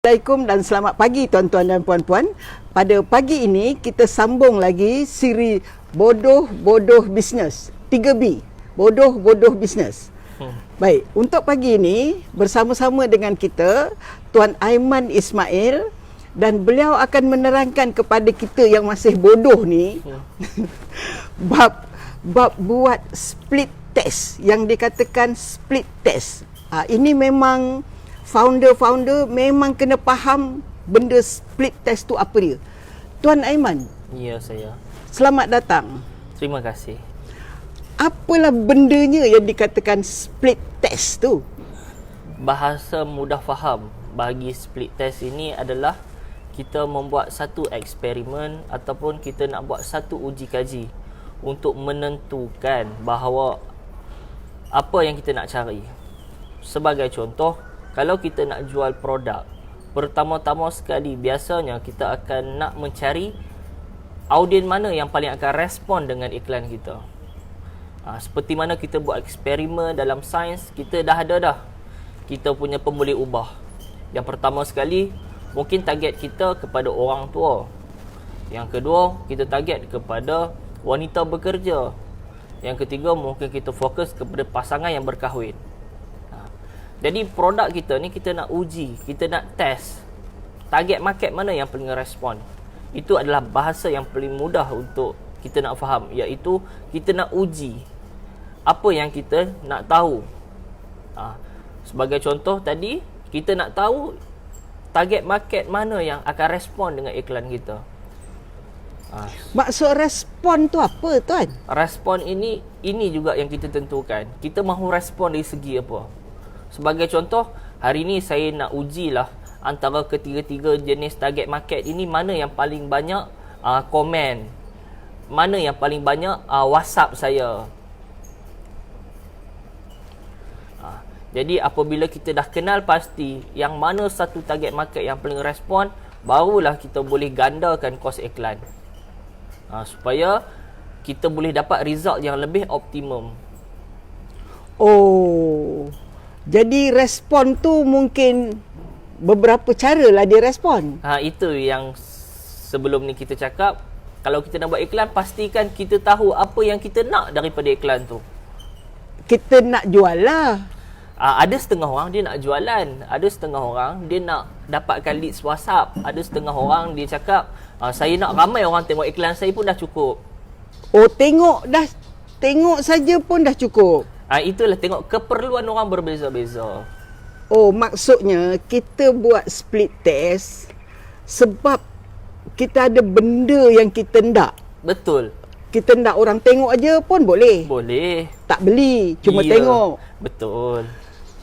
Assalamualaikum dan selamat pagi tuan-tuan dan puan-puan. Pada pagi ini kita sambung lagi siri bodoh-bodoh bisnes. 3B, bodoh-bodoh bisnes. Baik, untuk pagi ini bersama-sama dengan kita Tuan Aiman Ismail, dan beliau akan menerangkan kepada kita yang masih bodoh ni bab buat split test, yang dikatakan split test. Ini memang founder memang kena faham benda split test tu apa dia. Tuan Aiman. Ya, saya. Selamat datang. Terima kasih. Apalah bendanya yang dikatakan split test tu? Bahasa mudah faham bagi split test ini adalah kita membuat satu eksperimen ataupun kita nak buat satu uji kaji untuk menentukan bahawa apa yang kita nak cari. Sebagai contoh, kalau kita nak jual produk, pertama-tama sekali biasanya kita akan nak mencari audien mana yang paling akan respon dengan iklan kita. Seperti mana kita buat eksperimen dalam sains, kita dah ada kita punya pemboleh ubah. Yang pertama sekali, mungkin target kita kepada orang tua. Yang kedua, kita target kepada wanita bekerja. Yang ketiga, mungkin kita fokus kepada pasangan yang berkahwin. Jadi produk kita ni kita nak uji, kita nak test target market mana yang paling respon. Itu adalah bahasa yang paling mudah untuk kita nak faham, iaitu kita nak uji apa yang kita nak tahu. Sebagai contoh tadi, kita nak tahu target market mana yang akan respon dengan iklan kita. Maksud respon tu apa, tuan? Respon ini juga yang kita tentukan. Kita mahu respon dari segi apa. Sebagai contoh, hari ni saya nak ujilah antara ketiga-tiga jenis target market ini mana yang paling banyak komen, mana yang paling banyak WhatsApp saya. Jadi apabila kita dah kenal pasti yang mana satu target market yang paling respon, barulah kita boleh gandakan kos iklan, supaya kita boleh dapat result yang lebih optimum. Jadi respon tu mungkin beberapa cara lah dia respon. Itu yang sebelum ni kita cakap. Kalau kita nak buat iklan, pastikan kita tahu apa yang kita nak daripada iklan tu. Kita nak jual lah. Ada setengah orang dia nak jualan, ada setengah orang dia nak dapatkan leads WhatsApp, ada setengah orang dia cakap saya nak ramai orang tengok iklan saya pun dah cukup. Tengok saja pun dah cukup. Itulah, tengok keperluan orang berbeza-beza. Maksudnya kita buat split test sebab kita ada benda yang kita nak. Betul. Kita nak orang tengok aja pun boleh. Boleh. Tak beli, cuma tengok. Betul.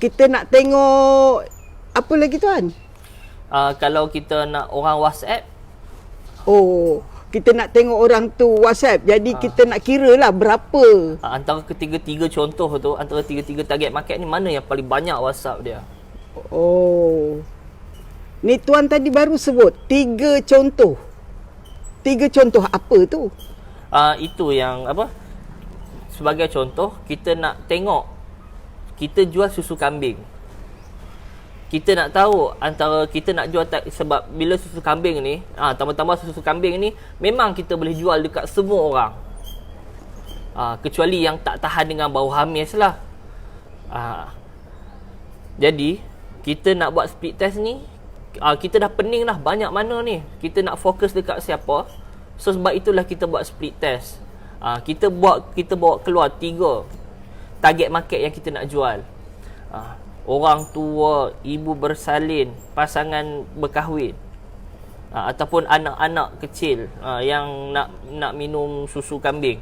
Kita nak tengok apa lagi, tuan? Kalau kita nak orang WhatsApp, kita nak tengok orang tu WhatsApp. Jadi kita nak kira lah berapa. Antara ketiga-tiga contoh tu, antara tiga-tiga target market ni, mana yang paling banyak WhatsApp dia. Ni tuan tadi baru sebut 3 contoh. 3 contoh apa tu? Itu yang apa? Sebagai contoh, kita nak tengok, kita jual susu kambing. Kita nak tahu antara kita nak jual sebab bila susu kambing ni, tambah-tambah susu kambing ni memang kita boleh jual dekat semua orang. Kecuali yang tak tahan dengan bau hamis lah. Jadi kita nak buat split test ni, kita dah pening dah banyak mana ni. Kita nak fokus dekat siapa. So sebab itulah kita buat split test. Kita bawa keluar 3 target market yang kita nak jual. Orang tua, ibu bersalin, pasangan berkahwin, ataupun anak-anak kecil yang nak minum susu kambing.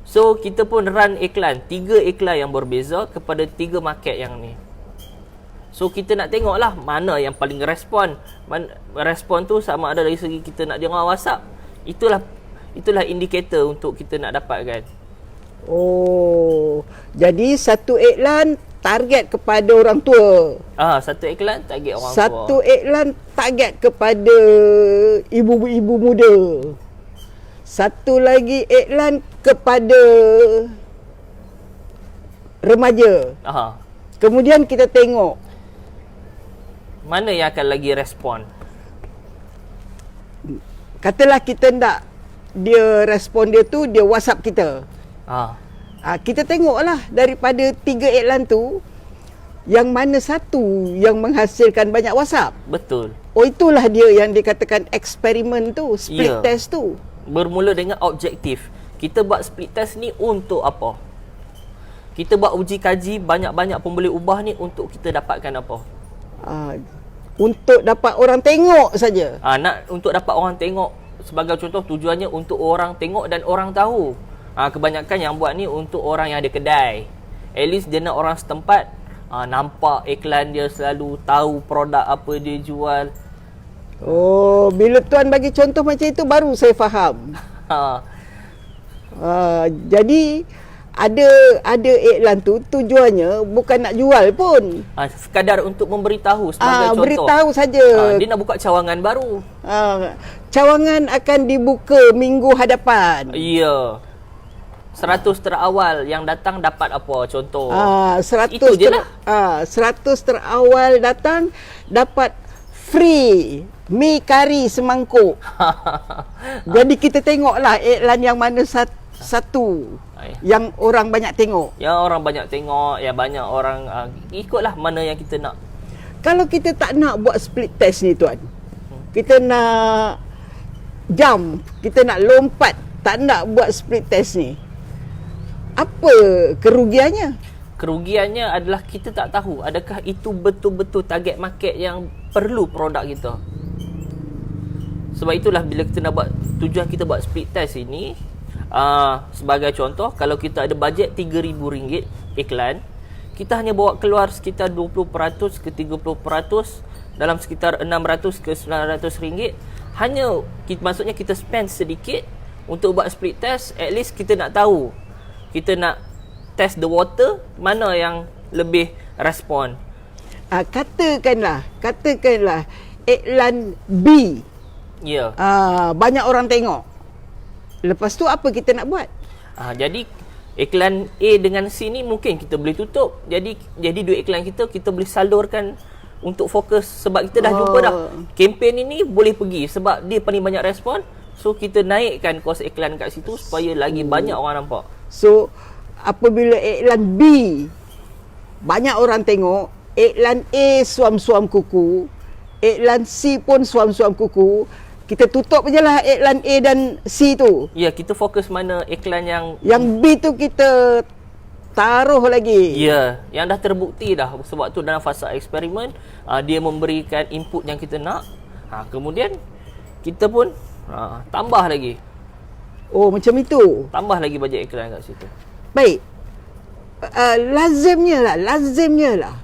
So kita pun run iklan, 3 iklan yang berbeza kepada 3 market yang ni. So kita nak tengoklah mana yang paling respon. Respon tu sama ada dari segi kita nak dengar WhatsApp. Itulah indikator untuk kita nak dapatkan. Jadi satu iklan target kepada orang tua. Satu iklan target orang tua. Satu iklan target kepada ibu-ibu muda. Satu lagi iklan kepada remaja. Kemudian kita tengok mana yang akan lagi respon? Katalah kita nak dia respon dia tu, dia WhatsApp kita. Kita tengoklah daripada 3 iklan tu, yang mana satu yang menghasilkan banyak WhatsApp. Betul. Oh, itulah dia yang dikatakan eksperimen tu, split test tu. Bermula dengan objektif. Kita buat split test ni untuk apa? Kita buat uji kaji, banyak-banyak pun boleh ubah ni untuk kita dapatkan apa? Untuk dapat orang tengok saja. Untuk dapat orang tengok. Sebagai contoh, tujuannya untuk orang tengok dan orang tahu. Kebanyakan yang buat ni untuk orang yang ada kedai. At least dia nak orang setempat nampak iklan dia, selalu tahu produk apa dia jual. Oh, bila tuan bagi contoh macam itu baru saya faham. Jadi ada iklan tu tujuannya bukan nak jual pun. Sekadar untuk memberitahu sebagai contoh. Beritahu saja. Dia nak buka cawangan baru. Cawangan akan dibuka minggu hadapan. Ya. 100 terawal yang datang dapat apa contoh. 100 itu je lah. 100 terawal datang dapat free mi kari semangkuk. Jadi kita tengoklah iklan yang mana satu yang orang banyak tengok. Ya, orang banyak tengok, ya banyak orang ikutlah mana yang kita nak. Kalau kita tak nak buat split test ni tuan, kita nak jump, kita nak lompat, tak nak buat split test ni, apa kerugiannya? Kerugiannya adalah kita tak tahu adakah itu betul-betul target market yang perlu produk kita. Sebab itulah bila kita nak buat, tujuan kita buat split test ini, sebagai contoh, kalau kita ada bajet RM3,000 iklan, kita hanya bawa keluar sekitar 20% ke 30%, dalam sekitar RM600 ke RM900. Hanya maksudnya kita spend sedikit untuk buat split test. At least kita nak tahu, kita nak test the water, mana yang lebih respon. Katakanlah iklan B, banyak orang tengok. Lepas tu apa kita nak buat? Jadi iklan A dengan C ni mungkin kita boleh tutup. Jadi dua iklan kita boleh salurkan untuk fokus. Sebab kita dah jumpa dah kempen ini boleh pergi sebab dia paling banyak respon. So kita naikkan kos iklan kat situ supaya lagi banyak orang nampak. So apabila iklan B banyak orang tengok, iklan A suam-suam kuku, iklan C pun suam-suam kuku, kita tutup je lah iklan A dan C tu. Ya, kita fokus mana iklan yang B tu kita taruh lagi. Ya, yang dah terbukti dah. Sebab tu dalam fasa eksperimen, dia memberikan input yang kita nak. Kemudian kita pun tambah lagi. Oh, macam itu. Tambah lagi bajet iklan kat situ. Baik. Lazimnya lah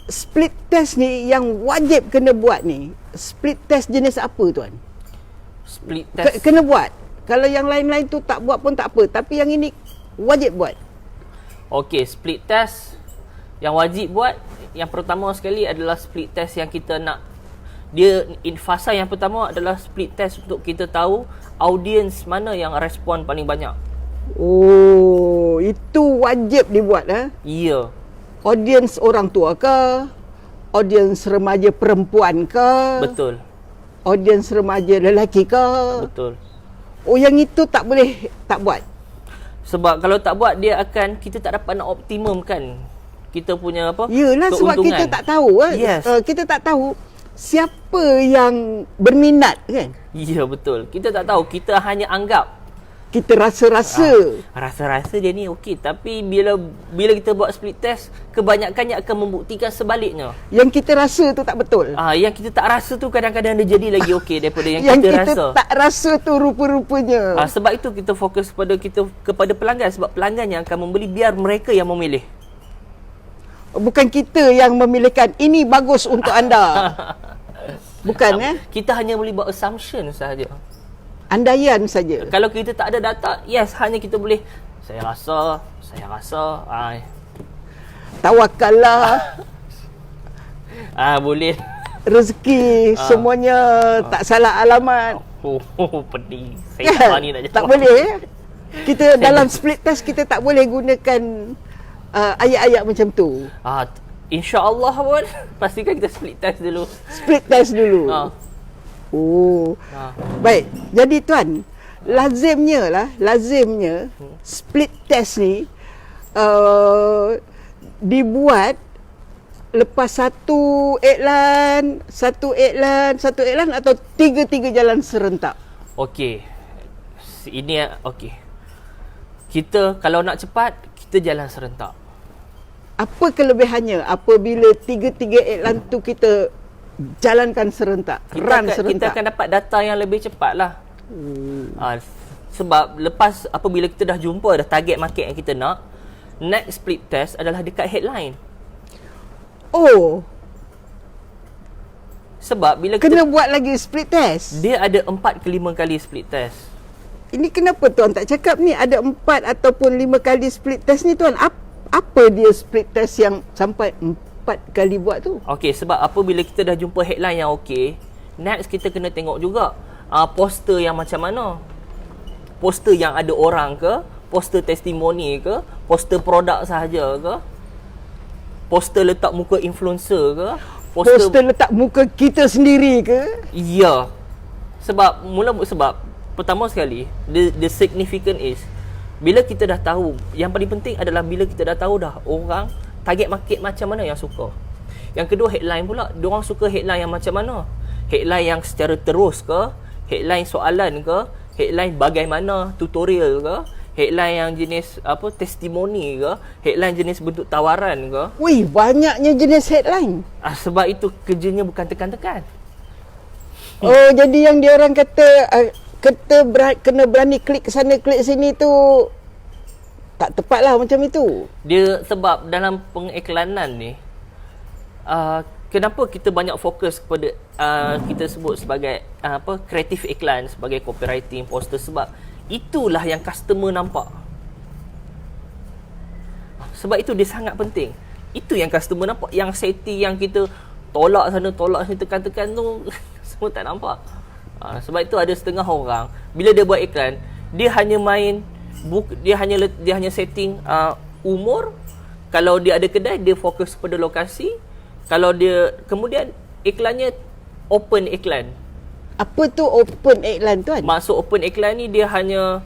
split test ni yang wajib kena buat ni. Split test jenis apa tuan? Split test kena buat. Kalau yang lain-lain tu tak buat pun tak apa, tapi yang ini wajib buat. Okey, split test yang wajib buat, yang pertama sekali adalah split test yang kita nak. Dia fasa yang pertama adalah split test untuk kita tahu audience mana yang respon paling banyak. Oh, itu wajib dibuat Ya. Audience orang tua ke? Audience remaja perempuan ke? Betul. Audience remaja lelaki ke? Betul. Oh, yang itu tak boleh tak buat. Sebab kalau tak buat, kita tak dapat nak optimumkan kita punya Yelah, sebab kita tak tahu Yes. Kita tak tahu siapa yang berminat kan? Ya, betul. Kita tak tahu, kita hanya anggap. Kita rasa-rasa. Rasa-rasa dia ni okey, tapi bila kita buat split test, kebanyakannya akan membuktikan sebaliknya. Yang kita rasa tu tak betul. Yang kita tak rasa tu kadang-kadang dia jadi lagi okey daripada yang kita rasa. Yang kita tak rasa tu rupa-rupanya. Sebab itu kita fokus kepada pelanggan, sebab pelanggan yang akan membeli, biar mereka yang memilih. Bukan kita yang memilihkan ini bagus untuk anda. Bukan Kita hanya boleh buat assumption sahaja. Andaian saja. Kalau kita tak ada data, hanya kita boleh saya rasa. Tawakallah. Boleh. Rezeki semuanya tak salah alamat. Pedih. Saya ni nak jawab. Tak boleh. Kita dalam split test kita tak boleh gunakan ayat-ayat macam tu. InsyaAllah pun pastikan kita split test dulu. Split test dulu. Ha. Oh. Ha. Baik. Jadi tuan, lazimnya split test ni dibuat lepas satu iklan atau tiga-tiga jalan serentak. Okey. Ini okey. Kita kalau nak cepat, kita jalan serentak. Apa kelebihannya apabila tiga-tiga iklan tu kita jalankan serentak, Kita serentak? akan dapat data yang lebih cepat lah. Sebab lepas apabila kita dah jumpa dah target market yang kita nak, next split test adalah dekat headline. Oh, Sebab bila kena buat lagi split test. dia ada 4 ke 5 kali split test. Ini kenapa tuan tak cakap ni ada 4 ataupun 5 kali split test ni tuan? Apa dia split test yang sampai 4 kali buat tu? Okey, sebab apabila kita dah jumpa headline yang okey, next kita kena tengok juga poster yang macam mana. Poster yang ada orang ke, poster testimoni ke, poster produk sahaja ke, poster letak muka influencer ke, Poster letak muka kita sendiri ke? Ya. Sebab pertama sekali, the significant is bila kita dah tahu, yang paling penting adalah bila kita dah tahu dah orang target market macam mana yang suka. Yang kedua, headline pula. Diorang suka headline yang macam mana? Headline yang secara terus ke? Headline soalan ke? Headline bagaimana tutorial ke? Headline yang jenis testimoni ke? Headline jenis bentuk tawaran ke? Wih, banyaknya jenis headline. Sebab itu kerjanya bukan tekan-tekan. Oh, jadi yang dia orang kata kena berani klik ke sana klik sini tu tak tepat lah macam itu. Dia sebab dalam pengiklanan ni kenapa kita banyak fokus kepada kita sebut sebagai kreatif iklan, sebagai copywriting, poster, sebab itulah yang customer nampak. Sebab itu dia sangat penting. Itu yang customer nampak. Yang setting yang kita tolak sana tolak sini tekan-tekan tu semua tak nampak. Sebab itu ada setengah orang bila dia buat iklan, dia hanya main dia hanya setting umur. Kalau dia ada kedai, dia fokus pada lokasi. Kalau dia kemudian iklannya open iklan. Apa tu open iklan tuan? Maksud open iklan ni dia hanya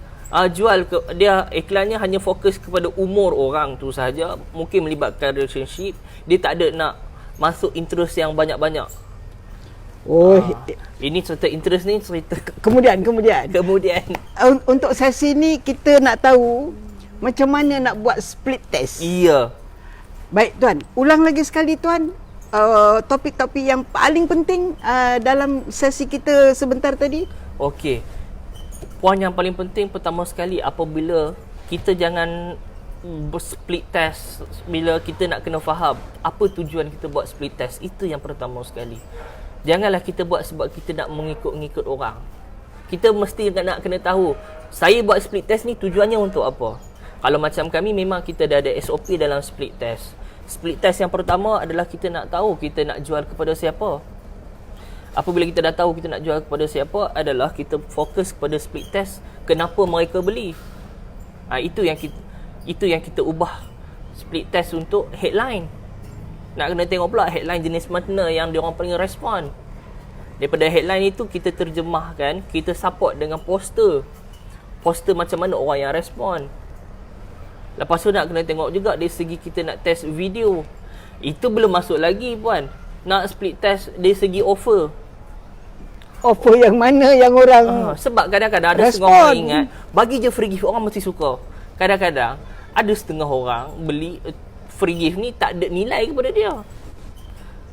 dia iklannya hanya fokus kepada umur orang tu sahaja, mungkin melibatkan relationship. Dia tak ada nak masuk interest yang banyak-banyak. Oh, ini cerita interest ni cerita kemudian untuk sesi ni kita nak tahu macam mana nak buat split test. Iya. Baik tuan, ulang lagi sekali tuan topik-topik yang paling penting dalam sesi kita sebentar tadi. Okey. Poin yang paling penting pertama sekali, apabila kita jangan split test, bila kita nak kena faham apa tujuan kita buat split test. Itu yang pertama sekali. Janganlah kita buat sebab kita nak mengikut-ngikut orang. Kita mesti nak kena tahu, saya buat split test ni tujuannya untuk apa. Kalau macam kami, memang kita dah ada SOP dalam split test. Split test yang pertama adalah kita nak tahu kita nak jual kepada siapa. Apabila kita dah tahu kita nak jual kepada siapa, adalah kita fokus kepada split test, kenapa mereka beli. Itu yang kita ubah split test untuk headline. Nak kena tengok pula headline jenis mana yang diorang paling respon. Daripada headline itu kita terjemahkan, kita support dengan poster. Poster macam mana orang yang respon. Lepas tu nak kena tengok juga dari segi kita nak test video. Itu belum masuk lagi puan. Nak split test dari segi offer. Offer yang mana yang orang sebab kadang-kadang ada setengah orang ingat bagi je free gift, orang mesti suka. Kadang-kadang ada setengah orang beli free gift ni tak ada nilai kepada dia.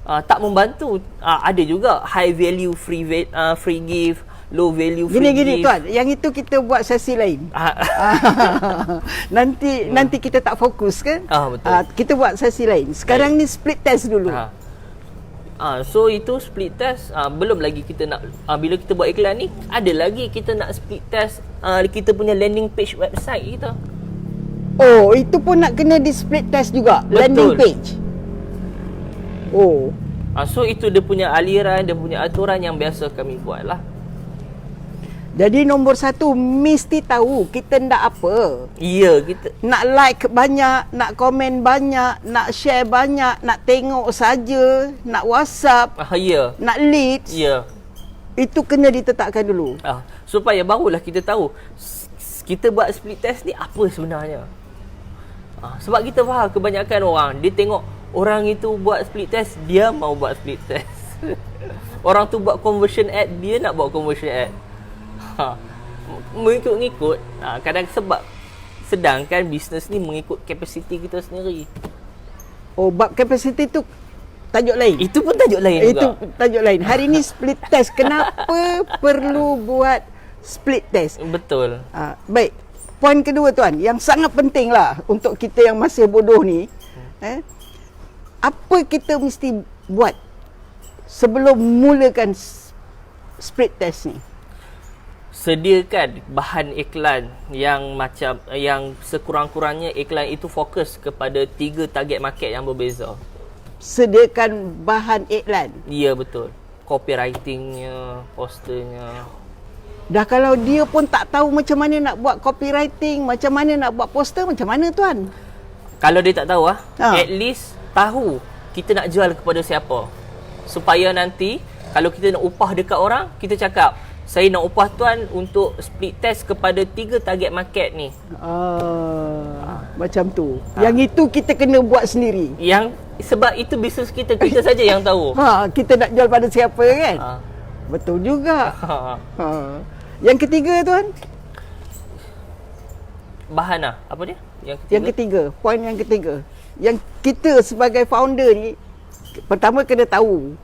Tak membantu. Ada juga high value free gift, low value free gift. Gini tuan, yang itu kita buat sesi lain. Nanti kita tak fokus kan? Betul. Kita buat sesi lain. Sekarang ni split test dulu. So itu split test. Belum lagi kita nak bila kita buat iklan ni, ada lagi kita nak split test kita punya landing page website kita. Oh, itu pun nak kena di split test juga. Betul. Landing page. Oh. So itu dia punya aliran, dia punya aturan yang biasa kami buat lah. Jadi nombor satu, mesti tahu kita nak apa. Ya, kita Nak like banyak, nak komen banyak, nak share banyak, nak tengok saja, nak WhatsApp, ya. nak leads. Ya. Itu kena ditetapkan dulu. Supaya barulah kita tahu kita buat split test ni apa sebenarnya. Sebab kita faham kebanyakan orang dia tengok orang itu buat split test, dia mau buat split test. Orang tu buat conversion ad, dia nak buat conversion ad. Mengikut-ngikut. Kadang sebab sedangkan bisnes ni mengikut kapasiti kita sendiri. Oh, bab capacity tu tajuk lain. Itu pun tajuk lain Itu juga. tajuk lain. Hari ni split test. Kenapa perlu buat split test? Betul. Baik. Poin kedua tuan, yang sangat penting lah untuk kita yang masih bodoh ni. Apa kita mesti buat sebelum mulakan split test ni? Sediakan bahan iklan yang macam yang sekurang-kurangnya iklan itu fokus kepada 3 target market yang berbeza. Sediakan bahan iklan. Ya, betul. Copywritingnya, posternya. Dah kalau dia pun tak tahu macam mana nak buat copywriting, macam mana nak buat poster, macam mana tuan? Kalau dia tak tahu at least tahu kita nak jual kepada siapa. Supaya nanti kalau kita nak upah dekat orang, kita cakap, saya nak upah tuan untuk split test kepada 3 target market ni. Macam tu. Yang itu kita kena buat sendiri. Yang sebab itu bisnes kita saja yang tahu. Kita nak jual pada siapa kan? Betul juga. Yang ketiga tuan? Bahan apa dia? Yang ketiga, poin yang ketiga. Yang kita sebagai founder ni, pertama kena tahu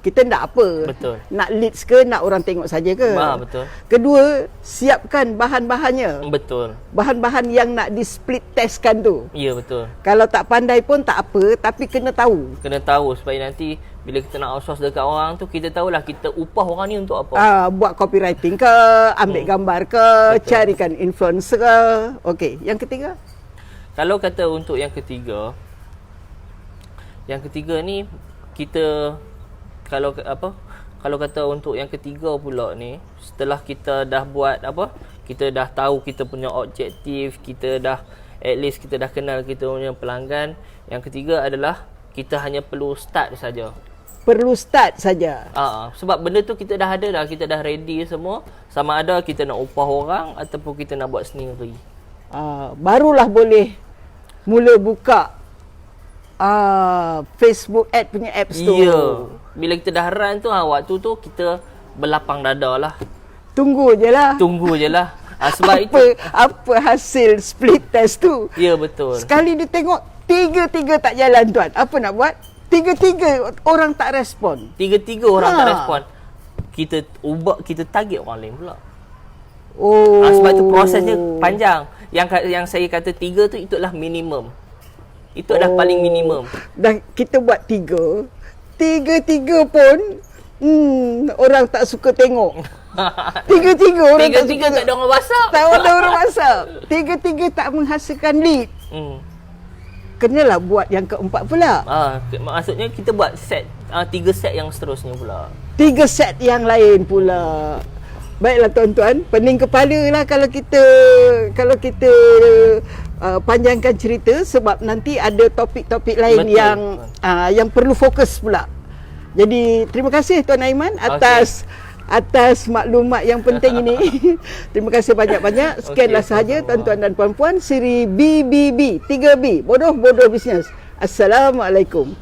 kita nak apa. Betul. Nak leads ke, nak orang tengok saja ke? Betul. Kedua, siapkan bahan-bahannya. Betul. Bahan-bahan yang nak di split testkan tu. Ya, betul. Kalau tak pandai pun tak apa, tapi kena tahu. Kena tahu supaya nanti bila kita nak outsource dekat orang tu, kita tahulah kita upah orang ni untuk apa. Buat copywriting ke, ambil gambar ke, Betul. carikan influencer ke. Okey, yang ketiga? Kalau kata untuk yang ketiga ni kita kalau kata untuk yang ketiga pula ni, setelah kita dah buat kita dah tahu kita punya objektif, kita dah at least kita dah kenal kita punya pelanggan. Yang ketiga adalah kita hanya perlu start saja. Perlu start saja. Sebab benda tu kita dah ada dah, kita dah ready semua. Sama ada kita nak upah orang ataupun kita nak buat sendiri. Barulah boleh mula buka Facebook ad punya apps tu. Ya. Bila kita dah run tu, waktu tu kita berlapang dada lah. Tunggu je lah. Sebab apa hasil split test tu? Ya, betul. Sekali dia tengok tiga-tiga tak jalan tuan. Apa nak buat? Tiga-tiga orang tak respon. Tiga-tiga orang tak respon. Kita ubah, kita target orang lain pula. Sebab tu prosesnya panjang. Yang saya kata 3 tu itulah minimum. Itu adalah paling minimum. Dan kita buat tiga pun orang tak suka tengok. Tiga-tiga orang tak suka. Tak ada orang WhatsApp. Tak ada orang WhatsApp. Tiga-tiga tak menghasilkan lead. Kenalah buat yang keempat pula. Maksudnya kita buat set 3 set yang seterusnya pula. 3 set yang lain pula. Baiklah tuan-tuan, pening kepala lah kalau kita panjangkan cerita, sebab nanti ada topik-topik lain. Betul. yang perlu fokus pula. Jadi terima kasih Tuan Aiman atas maklumat yang penting ini. Terima kasih banyak-banyak. Sekianlah sahaja tuan-tuan dan puan-puan, siri BBB 3B, bodoh-bodoh bisnes. Assalamualaikum.